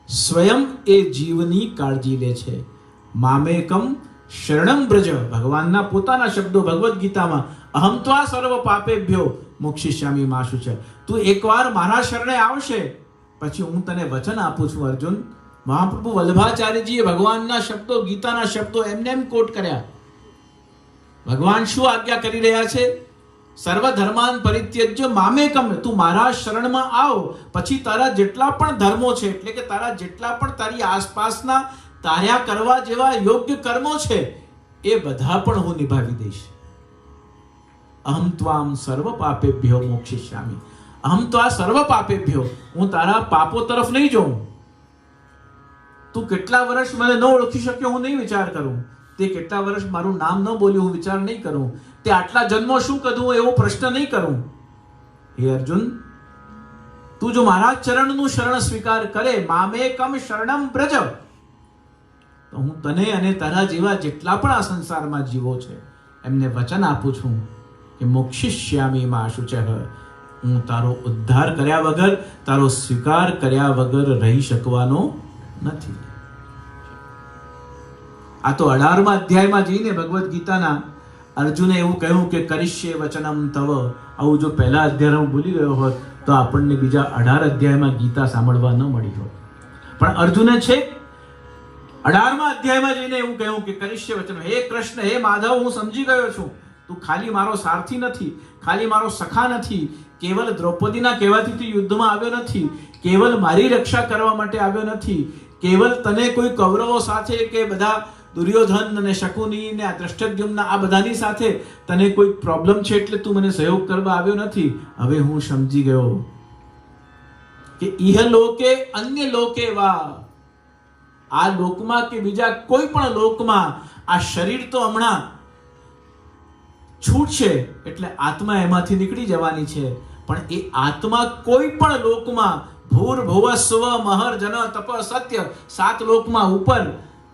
સ્વયં એ જીવની કાળજી લે છે. મામેકમ શરણમ બ્રજ, ભગવાનના પોતાના શબ્દો ભગવદ્ ગીતામાં, અહમ ત્વા સર્વ પાપેભ્યો મોક્ષિષ્યામિ મા શુચઃ. તું એકવાર મારા શરણે આવશે પછી હું તને વચન આપું છું અર્જુન. મહાપ્રભુ વલ્લભાચાર્યજીએ ભગવાનના શબ્દો, ગીતાના શબ્દો એમને એમ કોટ કર્યા. ભગવાન શું આજ્ઞા કરી રહ્યા છે? સર્વ ધર્માન પરિત્યજ્ય મામેકમ, તું મારા શરણમાં આવ પછી તારા જેટલા પણ ધર્મો છે, એટલે કે તારા જેટલા પણ તારી આસપાસના તાર્યા કરવા જેવા યોગ્ય કર્મો છે એ બધા પણ હું નિભાવી દઈશ. અહમ ત્વામ સર્વ પાપેભ્યો મોક્ષિષ્યામિ. અહમ ત્વા સર્વ પાપેભ્યો, હું તારા પાપો તરફ નહીં જોઉં. તું કેટલા વર્ષ મને ન ઓળખી શક્યો હું નહીં વિચાર કરું, તે કેટલા વર્ષ મારું નામ ન બોલ્યું હું વિચાર નહીં કરું, તે આટલા જન્મો શું કરું એવો પ્રશ્ન નહીં કરું. હે અર્જુન, તું જો મારા ચરણનું શરણ સ્વીકાર કરે, મામેકમ શરણમ બ્રજ, તો હું તને અને તારા જેવા જેટલા પણ આ સંસારમાં જીવો છે એમને વચન આપું છું કે મોક્ષિષ્યામિ મા શુચઃ, હું તારો ઉદ્ધાર કર્યા વગર, તારો સ્વીકાર કર્યા વગર રહી શકવાનો નથી. આ તો 18મા અધ્યાયમાં જઈને ભગવદ્ ગીતાના અર્જુને એવું કહ્યું કે કરિષ્યે વચનમ તવ. આવું જો પહેલા અધ્યાયમાં ભૂલી ગયો હોત તો આપણને બીજા 18 અધ્યાયમાં ગીતા સાંભળવા ન મળી હોત. પણ અર્જુને છે 18મા અધ્યાયમાં જઈને એવું કહ્યું કે કરિષ્ય વચન, હે કૃષ્ણ, હે માધવ, હું સમજી ગયો છું તું ખાલી મારો સારથી નથી, ખાલી મારો સખા નથી, કેવલ દ્રૌપદીના કહેવાથી તું યુદ્ધમાં આવ્યો નથી, કેવલ મારી રક્ષા કરવા માટે આવ્યો નથી, કેવલ તને કોઈ કૌરવો સાથે કે બધા દુર્યોધન અને શકુની ને આ દ્રષ્ટદ્યુમ્ન આ બધાની સાથે તને કોઈ પ્રોબ્લેમ છે એટલે તું મને સહયોગ કરવા આવ્યો નથી. હવે હું સમજી ગયો કે ઇહ લોકે અન્ય લોકે વા, આ લોકમાં કે બીજા કોઈ પણ લોકમાં આ શરીર તો હમણાં છૂટશે એટલે આત્મા એમાંથી નીકળી જવાની છે, પણ એ આત્મા કોઈ પણ લોકમાં ભૂર ભુવ સ્વ મહર જન તપ સત્ય 7 લોકમાં ઉપર,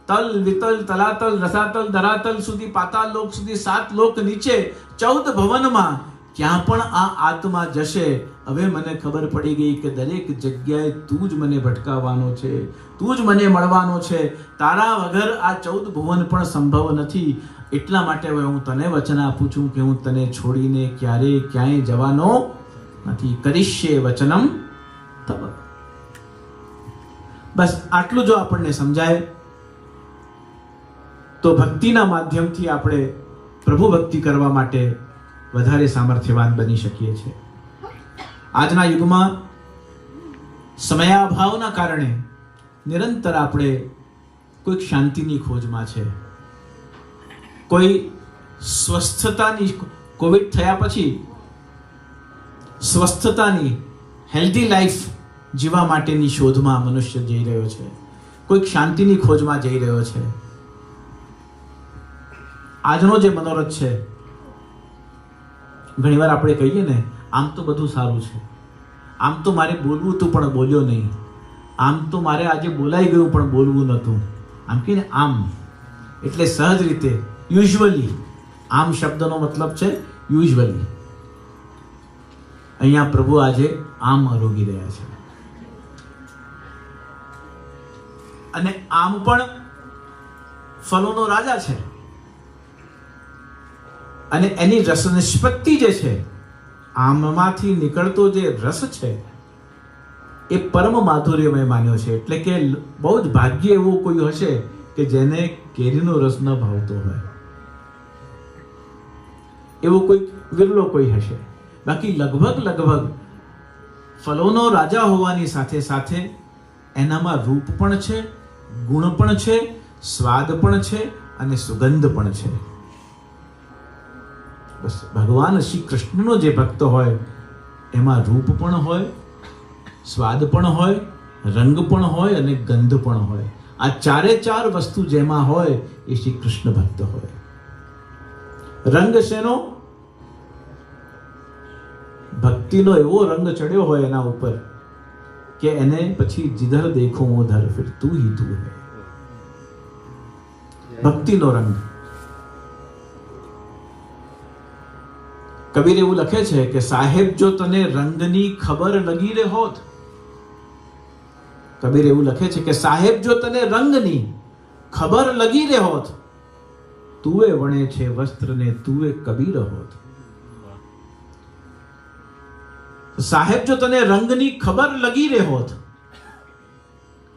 તલ વિતલ તલાતલ રસાતલ ધરાતલ સુધી, પાતાળ લોક સુધી, 7 લોક નીચે, 14 ભવનમાં ક્યાં પણ આ આત્મા જશે. હવે મને ખબર પડી ગઈ કે દરેક જગ્યાએ તું જ મને ભટકાવવાનો છે, તું જ મને મળવાનો છે, તારા વગર આ 14 ભુવન પણ સંભવ નથી. એટલા માટે હવે હું તને વચન આપું છું કે હું તને છોડીને ક્યારેય ક્યાંય જવાનો નથી. કરિષ્યે વચનમ તવ. બસ આટલું જો આપણને સમજાય તો ભક્તિના માધ્યમથી આપણે પ્રભુ ભક્તિ કરવા માટે વધારે સામર્થ્યવાન બની શકીએ છીએ. આજના યુગમાં સમયાભાવના કારણે નિરંતર આપણે કોઈક શાંતિની ખોજમાં છે, કોઈ સ્વસ્થતાની, કોવિડ થયા પછી સ્વસ્થતાની હેલ્ધી લાઈફ જીવવા માટેની શોધમાં મનુષ્ય જઈ રહ્યો છે, કોઈક શાંતિની ખોજમાં જઈ રહ્યો છે. આજનો જે મનોરથ છે, ઘણીવાર આપણે કહીએ ને, આમ તો બધું સારું છે, આમ તો મારે બોલવું હતું પણ બોલ્યો નહીં, આમ તો મારે આજે બોલાઈ ગયું પણ બોલવું નહોતું. આમ કે ને આમ એટલે સહજ રીતે, યુઝ્યુઅલી. આમ શબ્દનો મતલબ છે યુઝ્યુઅલી. અહીંયા પ્રભુ આજે આમ આરોગી રહ્યા છે. અને આમ પણ ફલોનો રાજા છે અને એની રસ નિષ્પત્તિ જે છે, આમમાંથી નીકળતો જે રસ છે એ પરમ માધુર્યમય માન્યો છે. એટલે કે બહુ જ ભાગ્ય એવું કોઈ હશે કે જેને કેરીનો રસ ન ભાવતો હોય, એવો કોઈ વિરલો કોઈ હશે. બાકી લગભગ ફલોનો રાજા હોવાની સાથે સાથે એનામાં રૂપ પણ છે, ગુણ પણ છે, સ્વાદ પણ છે અને સુગંધ પણ છે. બસ ભગવાન શ્રી કૃષ્ણનો જે ભક્ત હોય એમાં રૂપ પણ હોય, સ્વાદ પણ હોય, રંગ પણ હોય અને ગંધ પણ હોય. આ 4 વસ્તુ જેમાં હોય એ શ્રી કૃષ્ણ ભક્ત હોય. રંગ શેનો? ભક્તિનો એવો રંગ ચડ્યો હોય એના ઉપર કે એને પછી જીધર દેખો ઉધર ફિર તું હી તું હૈ. ભક્તિનો રંગ. કબીર એવું લખે છે કે સાહેબ જો તને રંગની ખબર લગી રે હોત કબીર એવું લખે છે કે સાહેબ જો તને રંગની ખબર લગી રે હોત, તુએ વણે છે વસ્ત્રને તુએ કબીર હોત. સાહેબ જો તને રંગની ખબર લગી રે હોત,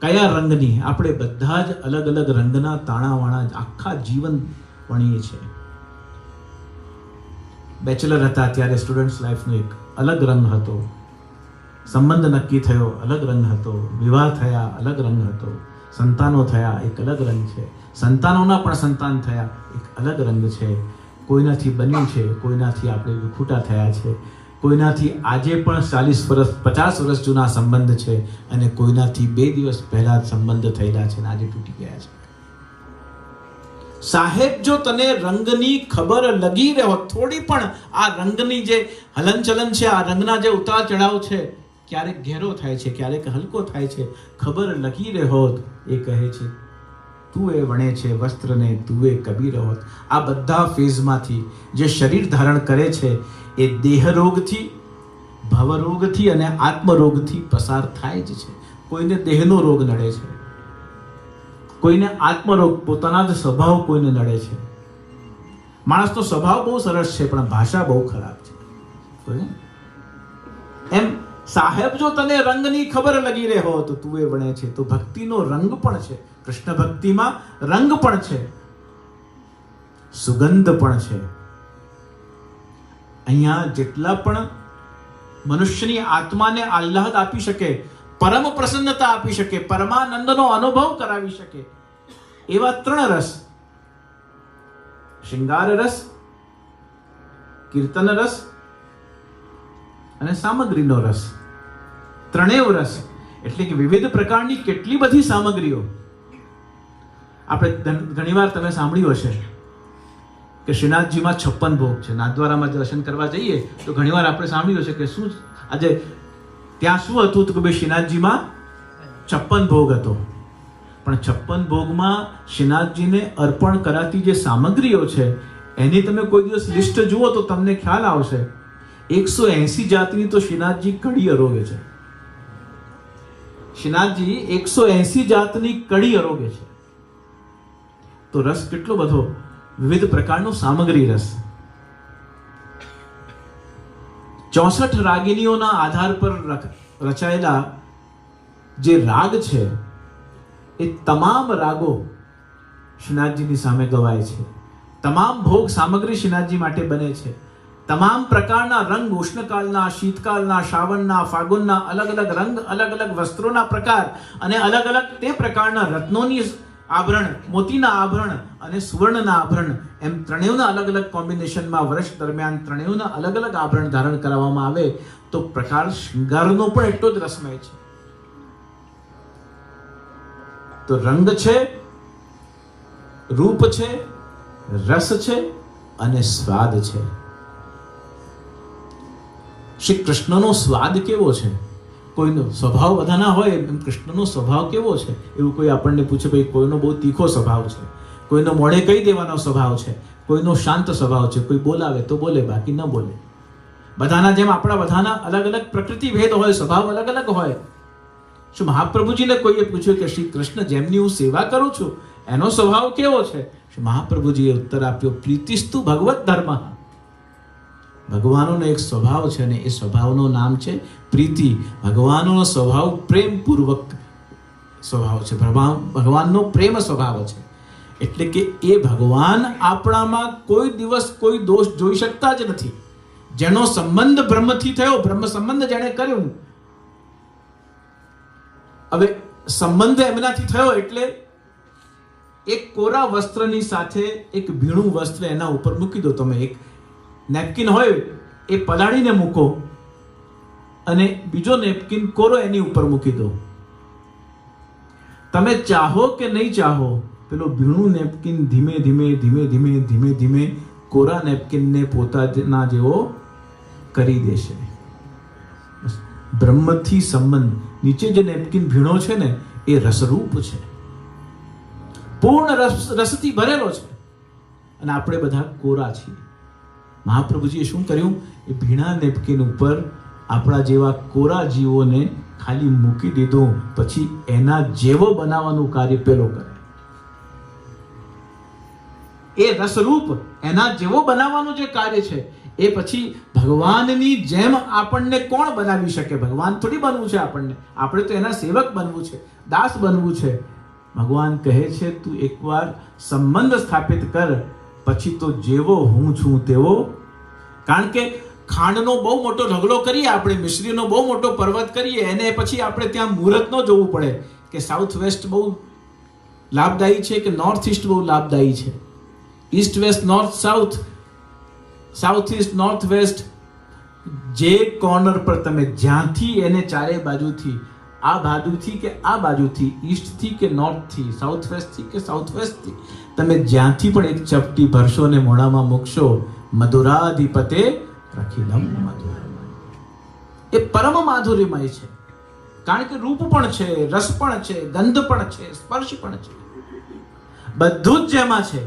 કયા રંગની? આપણે બધા જ અલગ અલગ રંગના તાણાવાણા આખા જીવન વણીએ છીએ. બેચલર હતા ત્યારે સ્ટુડન્ટ્સ લાઈફનો એક અલગ રંગ હતો, સંબંધ નક્કી થયો અલગ રંગ હતો, વિવાહ થયા અલગ રંગ હતો, સંતાનો થયા એક અલગ રંગ છે, સંતાનોના પણ સંતાન થયા એક અલગ રંગ છે. કોઈનાથી બન્યું છે, કોઈનાથી આપણે વિખૂટા થયા છે, કોઈનાથી આજે પણ 40 વર્ષ 50 વર્ષ જૂના સંબંધ છે અને કોઈનાથી 2 દિવસ પહેલા સંબંધ થયેલા છે અને આજે તૂટી ગયા છે. સાહેબ જો તને રંગની ખબર લગી રહે હોત, થોડી પણ આ રંગની જે હલનચલન છે, આ રંગના જે ઉતાર ચઢાવ છે, ક્યારેક ઘેરો થાય છે, ક્યારેક હલકો થાય છે, ખબર લગી રહે હોત, એ કહે છે તું એ વણે છે વસ્ત્રને તું એ કબીર હોત. આ બધા ફેઝમાંથી જે શરીર ધારણ કરે છે એ દેહરોગથી, ભવરોગથી અને આત્મરોગથી પસાર થાય જ છે. કોઈને દેહનો રોગ નડે છે, કોઈને આત્મરોગ, પોતાના જ સ્વભાવ કોઈને નડે છે. માણસનો સ્વભાવ બહુ સરસ છે પણ ભાષા બહુ ખરાબ છે. એમ સાહેબ જો તને રંગની ખબર લગી રહે હો તો તું એ વણે છે. તો ભક્તિનો રંગ પણ છે, કૃષ્ણ ભક્તિમાં રંગ પણ છે, સુગંધ પણ છે. અહીંયા જેટલા પણ મનુષ્યની આત્માને આહ્લાદ આપી શકે, પરમ પ્રસન્નતા આપી શકે, પરમાનંદનો અનુભવ કરાવી શકે એવા 3 રસ, શૃંગાર રસ, કીર્તન રસ અને સામગ્રીનો રસ. 3 રસ એટલે કે વિવિધ પ્રકારની કેટલી બધી સામગ્રીઓ. આપણે ઘણીવાર તમે સાંભળ્યું હશે કે શ્રીનાથજીમાં 56 ભોગ છે. નાથદ્વારામાં દર્શન કરવા જઈએ તો ઘણીવાર આપણે સાંભળ્યું હશે કે શું આજે ત્યાં શું હતું તો કે ભાઈ શ્રીનાથજીમાં 56 ભોગ હતો. પણ 56 ભોગમાં શ્રીનાથજીને અર્પણ કરાતી જે સામગ્રીઓ છે એની તમે કોઈ દિવસ લિસ્ટ જુઓ તો તમને ખ્યાલ આવશે 180 જાતની તો શ્રીનાથજી કડી અરોગે છે. શ્રીનાથજી 180 જાતની કડી અરોગે છે. તો રસ કેટલો બધો, વિવિધ પ્રકારનો સામગ્રી રસ. 64 રાગિણીઓના આધાર પર રચાયેલા જે રાગ છે એ તમામ રાગો શ્રીનાથજીની સામે ગવાય છે. તમામ ભોગ સામગ્રી શ્રીનાથજી માટે બને છે. તમામ પ્રકારના રંગ, ઉષ્ણકાળના, શીતકાળના, શ્રાવણના, ફાગુનના અલગ અલગ રંગ, અલગ અલગ વસ્ત્રોના પ્રકાર અને અલગ અલગ તે પ્રકારના રત્નોની આભરણ, મોતીના આભરણ અને સુવર્ણના આભરણ, એમ 3ના અલગ અલગ કોમ્બિનેશનમાં વર્ષ દરમિયાન 3ના અલગ અલગ આભરણ ધારણ કરવામાં આવે તો પ્રકાર શૃંગારનો પણ એટલો જ રસમય છે. તો રંગ છે, રૂપ છે, રસ છે અને સ્વાદ છે. શ્રી કૃષ્ણનો સ્વાદ કેવો છે? કોઈનો સ્વભાવ બધાના હોય, એમ કૃષ્ણનો સ્વભાવ કેવો છે? એવું કોઈ આપણને પૂછે ભાઈ કોઈનો બહુ તીખો સ્વભાવ છે, કોઈનો મોઢે કહી દેવાનો સ્વભાવ છે, કોઈનો શાંત સ્વભાવ છે, કોઈ બોલાવે તો બોલે બાકી ન બોલે. બધાના જેમ આપણા બધાના અલગ અલગ પ્રકૃતિ ભેદ હોય, સ્વભાવ અલગ અલગ હોય. શું મહાપ્રભુજીને કોઈએ પૂછ્યું કે શ્રી કૃષ્ણ જેમની હું સેવા કરું છું એનો સ્વભાવ કેવો છે? શ્રી મહાપ્રભુજીએ ઉત્તર આપ્યો, પ્રીતિસ્તુ ભગવત ધર્મ. ભગવાનનો એક સ્વભાવ છે અને એ સ્વભાવનું નામ છે પ્રીતિ. ભગવાનનો સ્વભાવ પ્રેમપૂર્વક સ્વભાવ છે, ભગવાનનો પ્રેમ સ્વભાવ છે. એટલે કે એ ભગવાન આપણામાં કોઈ દિવસ કોઈ દોષ જોઈ શકતા જ નથી. જેનો સંબંધ બ્રહ્મથી થયો, બ્રહ્મ સંબંધ જેણે કર્યો, હવે સંબંધ એમનાથી થયો એટલે એક કોરા વસ્ત્રની સાથે એક ભીણું વસ્ત્ર એના ઉપર મૂકી દો. તમે એક નેપકિન હોય એ પલાળીને મૂકો અને બીજો નેપકિન કોરો એની ઉપર મૂકી દો. તમે ચાહો કે નહીં ચાહો, પેલો ભીણું નેપકિન ધીમે ધીમે ધીમે ધીમે ધીમે ધીમે કોરા નેપકિનને પોતાના જેવો કરી દેશે. બ્રહ્મથી સંબંધ, નીચે જે નેપકિન ભીણો છે ને એ રસરૂપ છે, પૂર્ણ રસથી ભરેલો છે અને આપણે બધા કોરા છીએ. મહાપ્રભુજીએ શું કર્યું? એ ભીણા નેપકિન ઉપર આપણા જેવા કોરા જીવોને ખાલી મૂકી દીધું, પછી એના જેવો બનાવવાનું કાર્ય પેલો કરે. એ રસરૂપ એના જેવો બનાવવાનું જે કાર્ય છે એ પછી ભગવાનની જેમ આપણને કોણ બનાવી શકે? ભગવાન થોડી બનવું છે આપણને, આપણે તો એના સેવક બનવું છે, દાસ બનવું છે. ભગવાન કહે છે તું એકવાર સંબંધ સ્થાપિત કર, પછી તો જેવો હું છું તેવો. કારણ કે ખાંડનો બહુ મોટો ઢગલો કરીએ આપણે, મિશ્રીનો બહુ મોટો પર્વત કરીએ, એને પછી આપણે ત્યાં મુહૂર્ત ન જોવું પડે કે સાઉથ વેસ્ટ બહુ લાભદાયી છે કે નોર્થ ઈસ્ટ બહુ લાભદાયી છે, east west north south, south East north waste. જે કોર્નર પર તમે જ્યાંથી એને ચારે બાજુથી, આ બાજુથી કે આ બાજુથી, ઈસ્ટથી કે નોર્થથી, સાઉથ વેસ્ટથી કે સાઉથ વેસ્ટથી, તમે જ્યાંથી પણ એક ચપટી ભરશો ને મોઢામાં મૂકશો, મધુરાધિપતે રખિલમ મધુરમય. એ પરમ માધુર્યમય છે. કારણ કે રૂપ પણ છે, રસ પણ છે, ગંધ પણ છે, સ્પર્શ પણ છે, બધું જ જેમાં છે.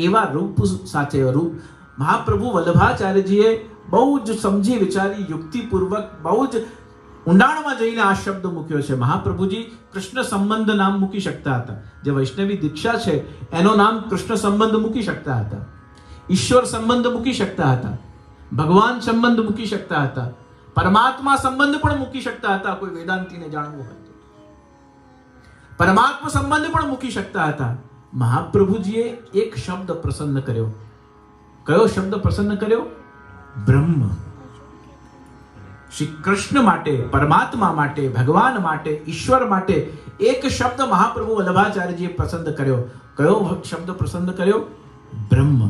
એવા રૂપ સાથે રૂપ મહાપ્રભુ વલ્લભાચાર્યજીએ બહુ જ સમજી વિચારી યુક્તિપૂર્વક બહુ જ ઊંડાણમાં જઈને આ શબ્દ મૂક્યો છે. મહાપ્રભુજી કૃષ્ણ સંબંધ નામ મૂકી શકતા હતા. જે વૈષ્ણવી દીક્ષા છે એનો નામ કૃષ્ણ સંબંધ મૂકી શકતા હતા, ઈશ્વર સંબંધ મૂકી શકતા હતા, ભગવાન સંબંધ મૂકી શકતા હતા, પરમાત્મા સંબંધ પણ મૂકી શકતા હતા. કોઈ વેદાંતીને જાણવું હોય તો પરમાત્મા સંબંધ પણ મૂકી શકતા હતા. મહાપ્રભુજીએ એક શબ્દ પ્રસન્ન કર્યો. કયો શબ્દ પ્રસન્ન કર્યો? બ્રહ્મ. શ્રી કૃષ્ણ માટે, પરમાત્મા માટે, ભગવાન માટે, ઈશ્વર માટે એક શબ્દ મહાપ્રભુ વલ્લભાચાર્યજીએ પસંદ કર્યો. કયો શબ્દ પસંદ કર્યો? બ્રહ્મ.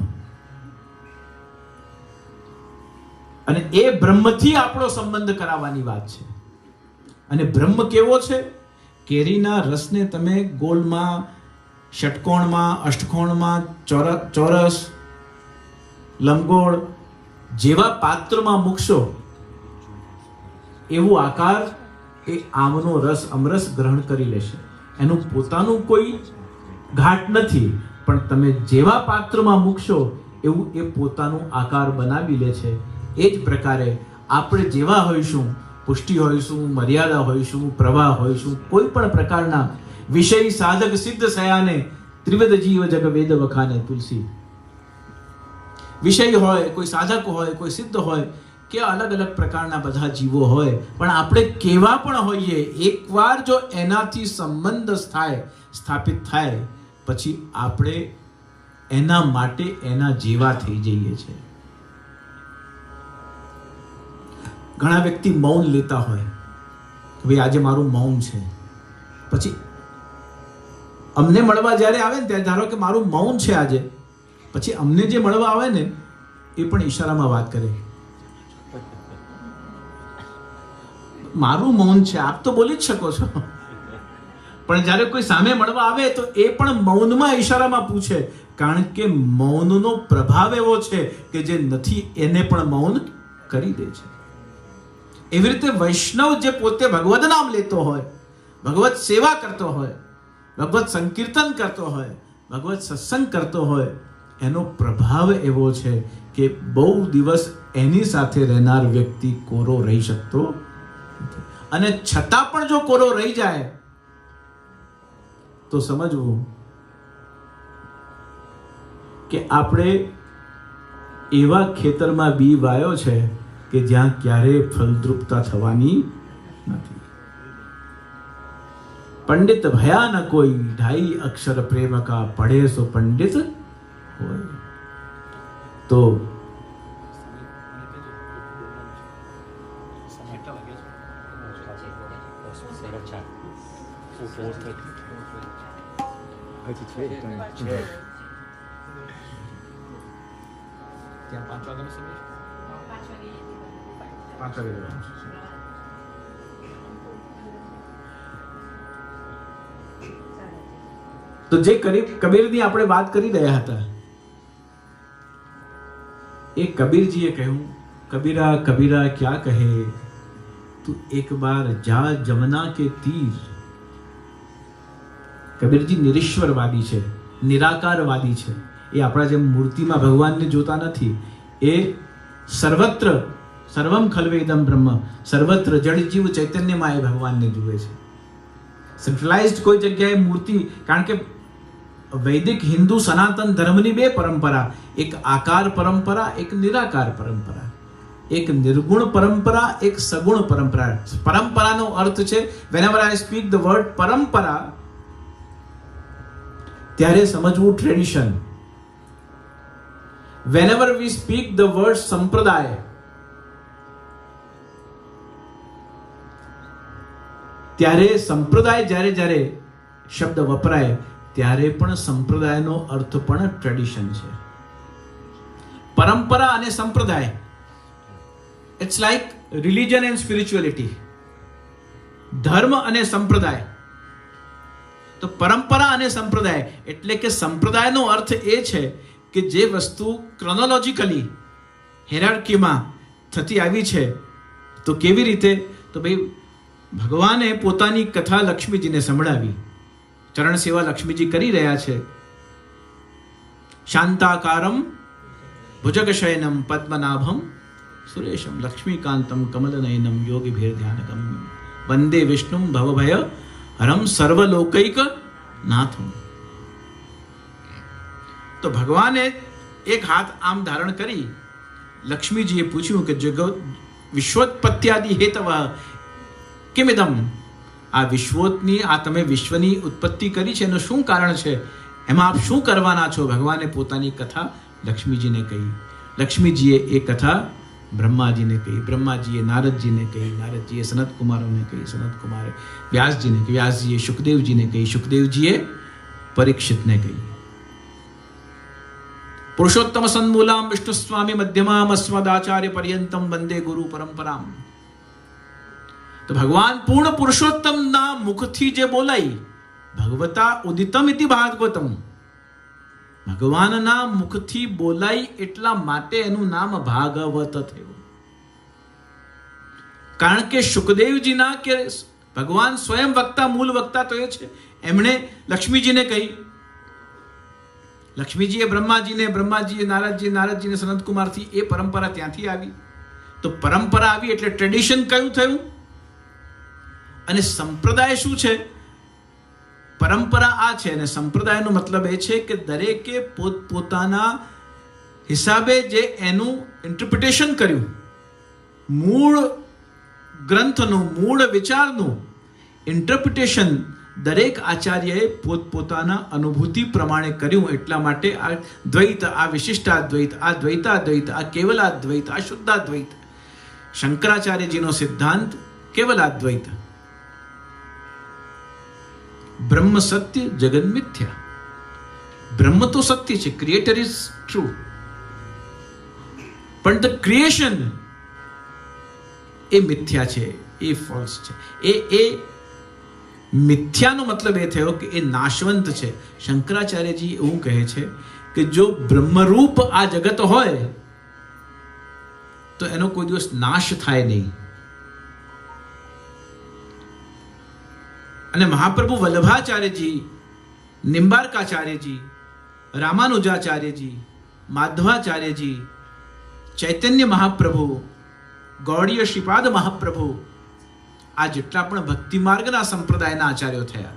અને એ બ્રહ્મથી આપણો સંબંધ કરાવવાની વાત છે. અને બ્રહ્મ કેવો છે? કેરીના રસને તમે ગોળમાં, ષટકોણમાં, અષ્ટકોણમાં, ચોરસ, લંબગોળ જેવા પાત્રમાં મૂકશો, એવું આકાર એ આમનો રસ, અમરસ ગ્રહણ કરી લેશે. એનું પોતાનું કોઈ ઘાટ નથી, પણ તમે જેવા પાત્રમાં મૂકશો એવું એ પોતાનું આકાર બનાવી લે છે. એ જ પ્રકારે આપણે જેવા હોઈશું, પુષ્ટિ હોઈશું, મર્યાદા હોઈશું, પ્રવાહ હોઈશું, કોઈ પણ પ્રકારના વિષય સાધક સિદ્ધ સયાને ત્રિવિધ જીવ જગ વેદ વખાને તુલસી. વિષય હોય, કોઈ સાધક હોય, કોઈ સિદ્ધ હોય, કે અલગ અલગ પ્રકારના બધા જીવો હોય, પણ આપણે કેવા પણ હોઈએ, એકવાર જો એનાથી સંબંધ સ્થાપિત થાય, પછી આપણે એના માટે એના જેવા થઈ જઈએ છીએ. ઘણા વ્યક્તિ મૌન લેતા હોય કે ભાઈ આજે મારું મૌન છે, પછી અમને મળવા જ્યારે આવે ને ત્યારે ધારો કે મારું મૌન છે આજે, પછી અમને જે મળવા આવે ને એ પણ ઈશારામાં વાત કરે, મારું મૌન છે, આપ તો બોલી જ શકો છો. પણ જ્યારે કોઈ સામે મળવા આવે તો એ પણ મૌનમાં ઈશારામાં પૂછે, કારણ કે મૌનનો પ્રભાવ એવો છે કે જે નથી એને પણ મૌન કરી દે છે. એવી રીતે વૈષ્ણવ જે પોતે ભગવદ નામ લેતો હોય, ભગવત સેવા કરતો હોય, ભગવત સંકીર્તન કરતો હોય, ભગવત સત્સંગ કરતો હોય, એનો પ્રભાવ એવો છે કે બહુ દિવસ એની સાથે રહેનાર વ્યક્તિ કોરો રહી શકતો નથી. અને છતાં પણ જો કોરો રહી જાય તો સમજવું કે આપણે એવા ખેતરમાં બી વાયો છે કે જ્યાં ક્યારેય ફળદ્રુપતા થવાની નથી. પંડિત ભયા ન કોઈ, ઢાઈ અક્ષર પ્રેમ કા, પढ़े સો પંડિત હોય. તો તો જે કબીરની આપણે વાત કરી રહ્યા હતા, એ કબીરજીએ કહ્યું, કબીરા કબીરા ક્યા કહે, તું એક બાર જા જમના કે તીર. કબીરજી નિરીશ્વરવાદી છે, નિરાકારવાદી છે. એ આપણા જેમ મૂર્તિમાં ભગવાનને જોતા નથી, એ સર્વત્ર સર્વમ ખલ્વેદમ બ્રહ્મ, સર્વત્ર જડ જીવ ચૈતન્યમાં એ ભગવાનને જુએ છે. સેન્ટ્રલાઇઝડ કોઈ જગ્યાએ મૂર્તિ, કારણ કે વૈદિક હિન્દુ સનાતન ધર્મની બે પરંપરા, એક આકાર પરંપરા, એક નિરાકાર પરંપરા, એક નિર્ગુણ પરંપરા, એક સગુણ પરંપરા. પરંપરાનો અર્થ છે, whenever I speak the word પરંપરા, ત્યારે સમજવું tradition. whenever we speak the word સંપ્રદાય, ત્યારે સંપ્રદાય જ્યારે જ્યારે શબ્દ વપરાય ત્યારે પણ સંપ્રદાયનો અર્થ પણ ટ્રેડિશન છે. પરંપરા અને સંપ્રદાય, it's like religion and spirituality. ધર્મ અને સંપ્રદાય. તો પરંપરા અને સંપ્રદાય એટલે કે સંપ્રદાયનો અર્થ એ છે કે જે વસ્તુ ક્રોનોલોજીકલી હેરાર્કીમાં થતી આવી છે. તો કેવી રીતે? તો ભાઈ ભગવાને પોતાની કથા લક્ષ્મીજીને સંભળાવી. ચરણ સેવા લક્ષ્મીજી કરી રહ્યા છે. શાંતાકારમ ભુજગશયનમ પદ્મનાભમ સુરેશમ લક્ષ્મીકાંતમ કમલનયનમ યોગીભીર ધ્યાનગમ વંદે વિષ્ણુમ ભવભય હરમ સર્વલોકૈક નાથમ. તો ભગવાને એક હાથ આમ ધારણ કરી લક્ષ્મીજીએ પૂછ્યું કે જગત વિશ્વોત્પત્ત્યાદિ હેતવ કિમિદમ, આ વિશ્વોત્ની, આ તમે વિશ્વની ઉત્પત્તિ કરી છે એનું શું કારણ છે? એમાં આપ શું કરવાના છો? ભગવાને પોતાની કથા લક્ષ્મીજીને કહી. લક્ષ્મીજીએ એ કથા બ્રહ્માજીને કહી, બ્રહ્માજીએ નારદજીને કહી, નારદજીએ સનત કુમારોને કહી, સનત કુમારે વ્યાસજીને કહી, વ્યાસજીએ શુકદેવજીને કહી, શુકદેવજીએ પરીક્ષિતને કહી. પુરુષોત્તમ સન્મૂલામ વિષ્ણુ સ્વામી મધ્યમામ અસ્મદાચાર્ય પર્યંતમ વંદે ગુરુ પરંપરામ. તો ભગવાન પૂર્ણ પુરુષોત્તમના મુખથી જે બોલાઈ, ભગવતા ઉદિતમ ઇતિ ભાગવતમ, ભગવાનના મુખથી બોલાઈ એટલા માટે એનું નામ ભાગવત થયું. કારણ કે શુકદેવજીના કે ભગવાન સ્વયં વક્તા, મૂળ વક્તા તો એ છે, એમણે લક્ષ્મીજીને કહી. લક્ષ્મીજીએ બ્રહ્માજીને, બ્રહ્માજીએ નારદજી, નારદજીને સનત કુમારથી, એ પરંપરા ત્યાંથી આવી. તો પરંપરા આવી એટલે ટ્રેડિશન કયું થયું? અને સંપ્રદાય શું છે? પરંપરા આ છે અને સંપ્રદાયનો મતલબ એ છે કે દરેકે પોતપોતાના હિસાબે જે એનું ઇન્ટરપ્રિટેશન કર્યું, મૂળ ગ્રંથનું, મૂળ વિચારનું ઇન્ટરપ્રિટેશન દરેક આચાર્યએ પોતપોતાના અનુભૂતિ પ્રમાણે કર્યું. એટલા માટે આ દ્વૈત, આ વિશિષ્ટાદ્વૈત, આ દ્વૈતાદ્વૈત, આ કેવલાદ્વૈત, આ શુદ્ધાદ્વૈત. શંકરાચાર્યજીનો સિદ્ધાંત કેવલાદ્વૈત. બ્રહ્મ સત્ય, જગત મિથ્યા. બ્રહ્મ તો સત્ય છે, ક્રિએટર ઇઝ ટ્રુ, પણ ધ ક્રિએશન એ મિથ્યા છે, એ ફોલ્સ છે. એ મિથ્યાનો મતલબ એ થયો કે એ નાશવંત છે. શંકરાચાર્યજી એવું કહે છે કે જો બ્રહ્મરૂપ આ જગત હોય તો એનો કોઈ દિવસ નાશ થાય નહીં. અને મહાપ્રભુ વલ્લભાચાર્યજી, નિમ્બાર્કાચાર્યજી, રામાનુજાચાર્યજી, માધવાચાર્યજી, ચૈતન્ય મહાપ્રભુ, ગૌડીય શ્રીપાદ મહાપ્રભુ, આ જેટલા પણ ભક્તિ માર્ગના સંપ્રદાયના આચાર્યો થયા,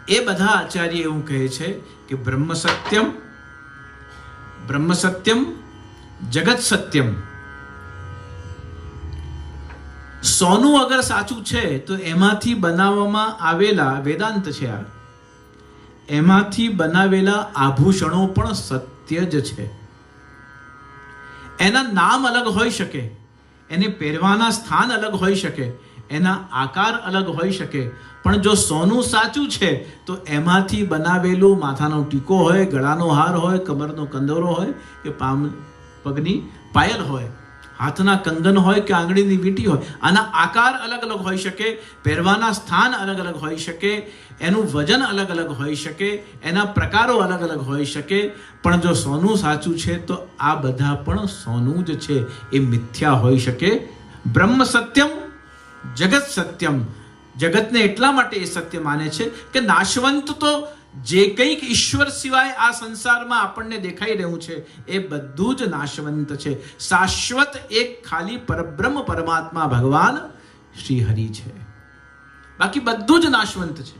એ બધા આચાર્ય એવું કહે છે કે બ્રહ્મ સત્યમ, બ્રહ્મ સત્યમ, જગત સત્યમ. સોનું અગર સાચું છે તો એમાંથી બનાવવામાં આવેલા વેદાંત છે, એમાંથી બનાવેલા આભૂષણો પણ સત્ય જ છે. એના નામ અલગ હોઈ શકે, એને પહેરવાના સ્થાન અલગ હોઈ શકે, એના આકાર અલગ હોઈ શકે, પણ જો સોનું સાચું છે તો એમાંથી બનાવેલું માથાનો ટીકો હોય, ગળાનો હાર હોય, કમરનો કંદોરો હોય કે પગની પાયલ હોય, હાથના કંગન હોય કે આંગળીની વીંટી હોય, આના આકાર અલગ અલગ હોઈ શકે, પહેરવાના સ્થાન અલગ અલગ હોઈ શકે, એનું વજન અલગ અલગ હોઈ શકે, એના પ્રકારો અલગ અલગ હોઈ શકે, પણ જો સોનું સાચું છે તો આ બધા પણ સોનું જ છે, એ મિથ્યા હોઈ શકે. બ્રહ્મ સત્યમ, જગત સત્યમ. જગતને એટલા માટે એ સત્ય માને છે કે નાશવંત તો જે કંઈક ઈશ્વર સિવાય આ સંસારમાં આપણને દેખાઈ રહ્યું છે એ બધું જ નાશવંત છે. શાશ્વત એક ખાલી પરબ્રહ્મ પરમાત્મા ભગવાન શ્રી હરિ છે. બાકી બધું જ નાશવંત છે.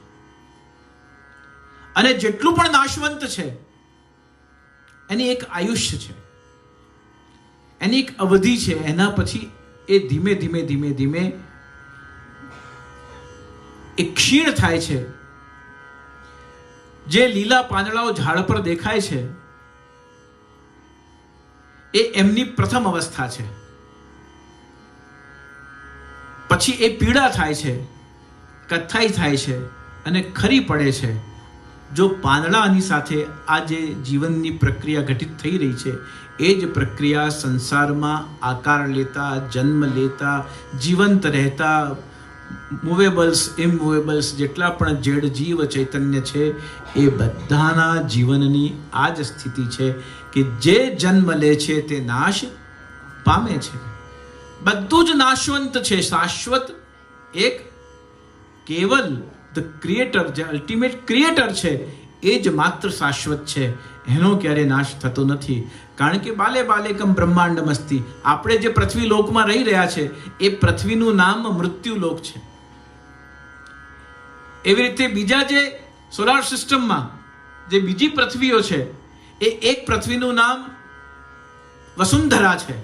અને જેટલું પણ નાશવંત છે એની એક આયુષ્ય છે, એની એક અવધિ છે. એના પછી એ ધીમે ધીમે ધીમે ધીમે એ ક્ષીણ થાય છે. જે લીલા પાંદડાઓ ઝાડ પર દેખાય છે એ એમની પ્રથમ અવસ્થા છે. પછી એ પીળા થાય છે, કથ્થાઈ થાય છે અને ખરી પડે છે. જો પાંદડાની સાથે આ જે જીવનની પ્રક્રિયા ઘટિત થઈ રહી છે એ જ પ્રક્રિયા સંસારમાં આકાર લેતા, જન્મ લેતા, જીવંત રહેતા મૂવેબલ્સ, ઇમૂવેબલ્સ જેટલા પણ જડ જીવ ચૈતન્ય છે એ બધાના જીવનની આ જ સ્થિતિ છે કે જે જન્મ લે છે તે નાશ પામે છે. બધું જ નાશવંત છે. શાશ્વત એક કેવલ ધ ક્રિએટર, જે અલ્ટિમેટ ક્રિએટર છે એ જ માત્ર શાશ્વત છે. એનો ક્યારે નાશ થતો નથી. કારણ કે બાલે બાલેકમ બ્રહ્માંડમ અસ્તિ. આપણે જે પૃથ્વી લોકમાં રહી રહ્યા છે એ પૃથ્વીનું નામ મૃત્યુ લોક છે. એવી રીતે બીજા જે સોલાર સિસ્ટમમાં જે બીજી પૃથ્વીઓ છે એ એક પૃથ્વીનું નામ વસુંધરા છે,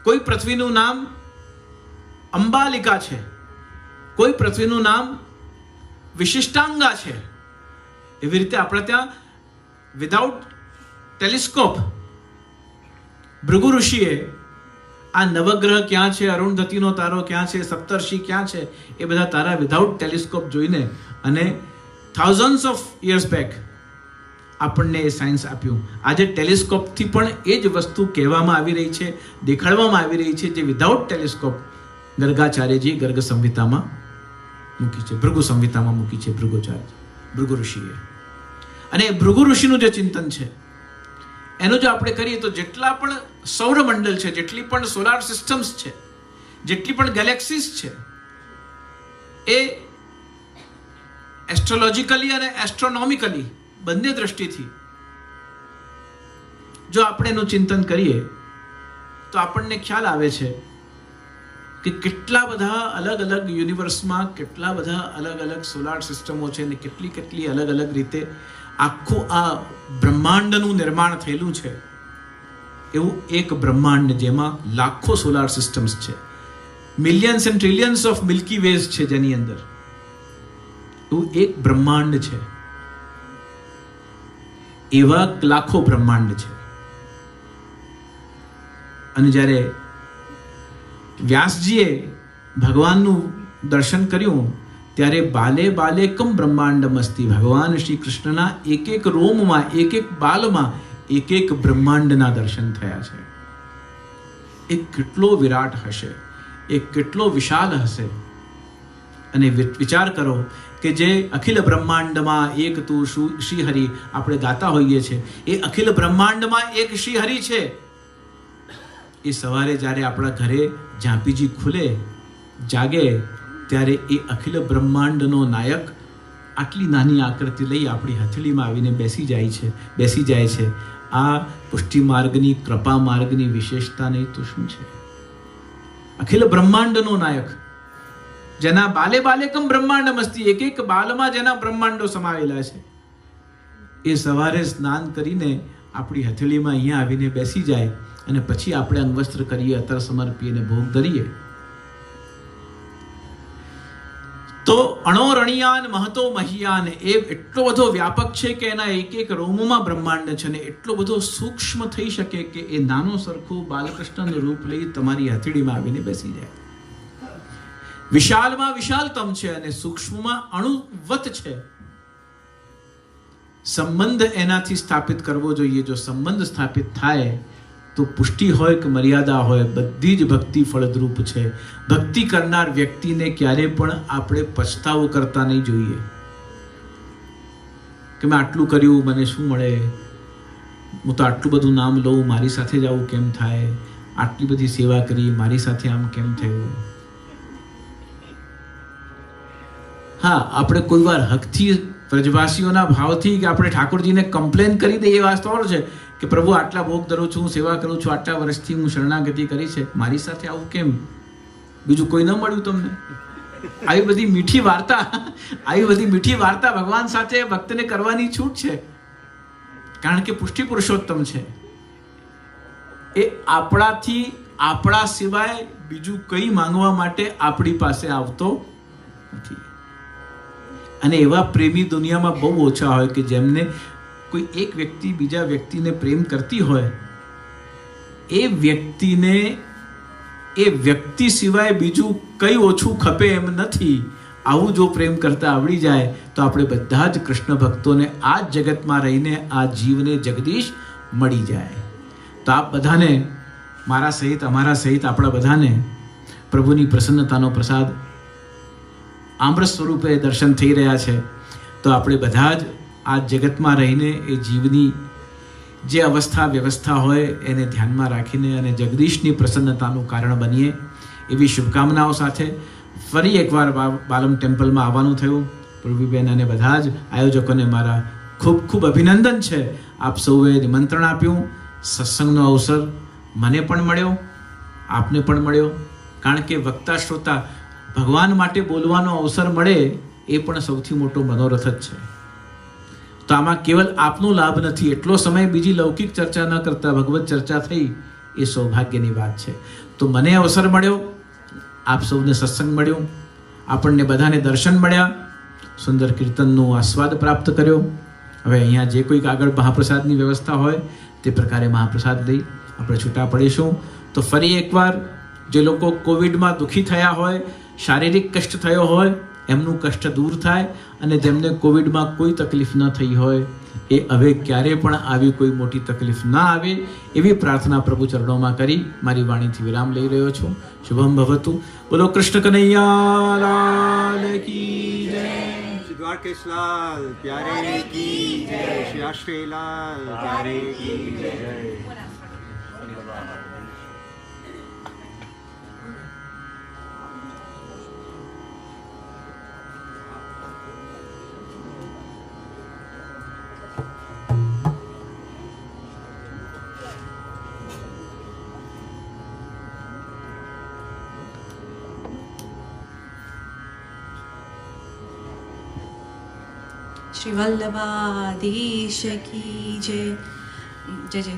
કોઈ પૃથ્વીનું નામ અંબાલિકા છે, કોઈ પૃથ્વીનું નામ વિશિષ્ટાંગા છે. એવી રીતે આપણે ત્યાં વિધાઉટ ટેલિસ્કોપ ભૃગુ ઋષિએ આ નવગ્રહ ક્યાં છે, અરુણધતીનો તારો ક્યાં છે, સપ્તર્ષિ ક્યાં છે, એ બધા તારા વિધાઉટ ટેલિસ્કોપ જોઈને અને થાઉઝન્ડ્સ ઓફ યર્સ બેક આપણને એ સાયન્સ આપ્યું. આજે ટેલિસ્કોપથી પણ એ જ વસ્તુ કહેવામાં આવી રહી છે, દેખાડવામાં આવી રહી છે, જે વિધાઉટ ટેલિસ્કોપ ગર્ગાચાર્યજી ગર્ગ સંહિતામાં મૂકી છે, ભૃગુ સંહિતામાં મૂકી છે ભૃગુ ઋષિએ. અને ભૃગુ ઋષિનું જે ચિંતન છે એનું જો આપણે કરીએ તો જેટલા પણ સૌરમંડળ છે, જેટલી પણ સોલાર સિસ્ટમ્સ છે, જેટલી પણ ગેલેક્સીસ છે એ એસ્ટ્રોલોજીકલી અને એસ્ટ્રોનોમિકલી બંને દ્રષ્ટિથી જો આપણે એનું ચિંતન કરીએ તો આપણને ખ્યાલ આવે છે કે કેટલા બધા અલગ અલગ યુનિવર્સમાં કેટલા બધા અલગ અલગ સોલાર સિસ્ટમો છે અને કેટલી કેટલી અલગ અલગ રીતે આખું આ બ્રહ્માંડનું નિર્માણ થયેલું છે. એવું એક બ્રહ્માંડ જેમાં લાખો સોલાર સિસ્ટમ્સ છે, millions and trillions of milky ways છે જેની અંદર, એવું એક બ્રહ્માંડ છે. એવા લાખો બ્રહ્માંડ છે. અને જ્યારે વ્યાસજીએ ભગવાનનું દર્શન કર્યું ત્યારે બાલે બાલેકમ બ્રહ્માંડમ અસ્તિ. ભગવાન શ્રી કૃષ્ણના એક એક રોમમાં, એક એક બાલમાં એક એક બ્રહ્માંડના દર્શન થયા છે. એ કેટલો વિરાટ હશે, એ કેટલો વિશાલ હશે. અને વિચાર કરો કે જે અખિલ બ્રહ્માંડમાં એક તું શ્રી હરિ આપણે ગાતા હોઈએ છીએ, એ અખિલ બ્રહ્માંડમાં એક શ્રી હરિ છે. એ સવારે જ્યારે આપણા ઘરે ઝાંપીજી ખુલે, જાગે, ત્યારે એ અખિલ બ્રહ્માંડનો નાયક આટલી નાની આકૃતિ લઈ આપણી હથેળીમાં આવીને બેસી જાય છે. આ પુષ્ટિ માર્ગની, કૃપા માર્ગની વિશેષતા નહીં તો શું છે? અખિલ બ્રહ્માંડનો નાયક, જેના બાલે બાલેકમ બ્રહ્માંડમ અસ્તિ, એક એક બાલમાં જેના બ્રહ્માંડો સમાયેલા છે, એ સવારે સ્નાન કરીને આપણી હથેળીમાં અહીંયા આવીને બેસી જાય અને પછી આપણે અંગવસ્ત્ર કરીએ, અત્તર સમર્પીએ અને ભોગ ધરીએ. તો અણોરણિયાન મહતો મહિયાન એ એટલો બધો વ્યાપક છે કે એના એક એક રોમમાં બ્રહ્માંડ છે ને એટલો બધો સૂક્ષ્મ થઈ શકે કે એ નાનો સરખું બાલકૃષ્ણનું રૂપ લઈ તમારી હથેળીમાં આવીને બેસી જાય. વિશાલમાં વિશાલતમ છે અને સૂક્ષ્મમાં અણુવત છે. સંબંધ એનાથી સ્થાપિત કરવો જોઈએ. જો સંબંધ સ્થાપિત થાય તો પુષ્ટિ હોય કે મર્યાદા હોય, બધી જ ભક્તિ ફળદ્રુપ છે. ભક્તિ કરનાર વ્યક્તિને ક્યારે પણ આપણે પછતાવો કરતા નહીં જોઈએ કે મેં આટલું કર્યું, મને શું મળે, હું તો આટલું બધું નામ લઉં, મારી સાથે જ આવું કેમ થાય, આટલી બધી સેવા કરી, મારી સાથે આમ કેમ થયું. હા, આપણે કોઈ વાર હકથી વ્રજવાસીઓના ભાવથી કે આપણે ઠાકોરજીને કમ્પ્લેન કરી દઈએ એ વાસ્તવ છે કે પ્રભુ આટલા ભોગ ધરું છું, સેવા કરું છું, આટલા વર્ષથી હું શરણાગતિ કરી છે, મારી સાથે આવું કેમ? બીજું કોઈ ન મળ્યું તમને? આવી બધી મીઠી વાર્તા ભગવાન સાથે ભક્તને કરવાની છૂટ છે, કારણ કે પુષ્ટિ પુરુષોત્તમ છે. એ આપણા સિવાય બીજું કંઈ માંગવા માટે આપણી પાસે આવતો નથી. અને એવા પ્રેમી દુનિયામાં બહુ ઓછા હોય કે જેમને કોઈ એક વ્યક્તિ બીજા વ્યક્તિને પ્રેમ કરતી હોય, એ વ્યક્તિ સિવાય બીજું કંઈ ઓછું ખપે એમ નથી. આવું જો પ્રેમ કરતા આવડી જાય તો આપણે બધા જ કૃષ્ણ ભક્તોને આ જગતમાં રહીને આ જીવને જગદીશ મળી જાય. તો આપ બધાને મારા સહિત, અમારા સહિત આપણા બધાને પ્રભુની પ્રસન્નતાનો પ્રસાદ આમ્રત સ્વરૂપે દર્શન થઈ રહ્યા છે. તો આપણે બધા જ આ જગતમાં રહીને એ જીવની જે અવસ્થા વ્યવસ્થા હોય એને ધ્યાનમાં રાખીને અને જગદીશની પ્રસન્નતાનું કારણ બનીએ એવી શુભકામનાઓ સાથે ફરી એકવાર બાલમ ટેમ્પલમાં આવવાનું થયું. પૂર્વીબેન અને બધા જ આયોજકોને મારા ખૂબ ખૂબ અભિનંદન છે. આપ સૌએ નિમંત્રણ આપ્યું, સત્સંગનો અવસર મને પણ મળ્યો, આપને પણ મળ્યો. કારણ કે વક્તા શ્રોતા ભગવાન માટે બોલવાનો અવસર મળે એ પણ સૌથી મોટો મનોરથ જ છે. તો આમાં કેવલ આપનો લાભ નથી, એટલો સમય બીજી લૌકિક ચર્ચા ન કરતા ભગવત ચર્ચા થઈ એ સૌભાગ્યની વાત છે. તો મને અવસર મળ્યો, આપ સૌને સત્સંગ મળ્યો, આપણને બધાને દર્શન મળ્યા, સુંદર કીર્તનનો આસ્વાદ પ્રાપ્ત કર્યો. હવે અહીંયા જે કોઈક આગળ મહાપ્રસાદની વ્યવસ્થા હોય તે પ્રકારે મહાપ્રસાદ લઈ આપણે છૂટા પડીશું. તો ફરી એકવાર જે લોકો કોવિડમાં દુઃખી થયા હોય, શારીરિક કષ્ટ થયો હોય, એમનું કષ્ટ દૂર થાય અને જેમને કોવિડમાં કોઈ તકલીફ ન થઈ હોય એ હવે ક્યારે પણ આવી કોઈ મોટી તકલીફ ના આવે એવી પ્રાર્થના પ્રભુ ચરણોમાં કરી મારી વાણીથી વિરામ લઈ રહ્યો છું. શુભમ ભવતુ. બોલો કૃષ્ણ કનૈયા લાલ કી જય. શ્રી દ્વારકેશ લાલ પ્યારે કી જય. શ્રી આશ્રય લાલ પ્યારે કી જય. श्री वल्लभाधीश की जय. जय जय.